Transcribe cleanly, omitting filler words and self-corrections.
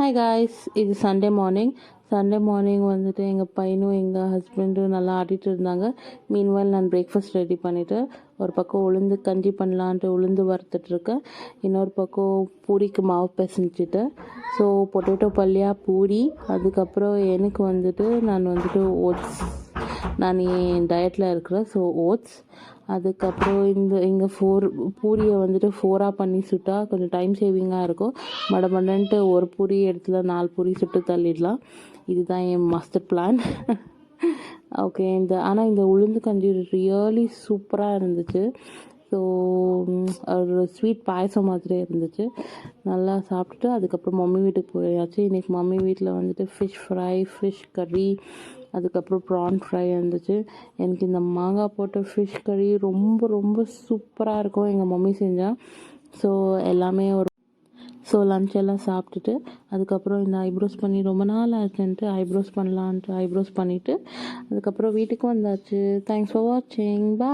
Hi guys, இது Sunday morning வந்துட்டு எங்கள் பையனும் எங்கள் ஹஸ்பண்டும் நல்லா ஆடிட்டு இருந்தாங்க. மீன்வாயில் நான் பிரேக்ஃபாஸ்ட் ரெடி பண்ணிவிட்டு ஒரு பக்கம் உளுந்து கஞ்சி பண்ணலான்ட்டு உளுந்து வறுத்துட்ருக்கேன். இன்னொரு பக்கம் பூரிக்கு மாவு பிசைஞ்சிட்டு ஸோ பொட்டேட்டோ பல்லியா பூரி. அதுக்கப்புறம் எனக்கு வந்துட்டு நான் வந்துட்டு ஓட்ஸ், நான் என் டயட்டில் இருக்கிறேன். So oats. அதுக்கப்புறம் இங்கே பூரியை வந்துட்டு 4ஆக பண்ணி சுட்டால் கொஞ்சம் டைம் சேவிங்காக இருக்கும். மடமடன்ட்டு ஒரு பூரி இடத்துல 4 பூரி சுட்டு தள்ளிடலாம். இதுதான் என் மாஸ்டர் பிளான். ஓகே, ஆனால் இந்த உளுந்து கஞ்சி ரியலி சூப்பராக இருந்துச்சு. ஸோ ஒரு ஸ்வீட் பாயசம் மாதிரி இருந்துச்சு. நல்லா சாப்பிட்டுட்டு அதுக்கப்புறம் மம்மி வீட்டுக்கு போயாச்சு. இன்றைக்கி மம்மி வீட்டில் வந்துட்டு ஃபிஷ் ஃப்ரை, ஃபிஷ் கறி, அதுக்கப்புறம் ப்ரான் ஃப்ரை இருந்துச்சு. எனக்கு இந்த மாங்காய் போட்ட ஃபிஷ் கறி ரொம்ப ரொம்ப சூப்பராக இருக்கும் எங்கள் மம்மி செஞ்சால். ஸோ எல்லாமே லன்ச் எல்லாம் சாப்பிட்டுட்டு அதுக்கப்புறம் இந்த ஐப்ரோஸ் பண்ணி ரொம்ப நாள் ஆச்சுன்ட்டு ஐப்ரோஸ் பண்ணலான்ட்டு ஐப்ரோஸ் பண்ணிவிட்டு அதுக்கப்புறம் வீட்டுக்கு வந்தாச்சு. தேங்க்ஸ் ஃபார் வாட்சிங். பாய்.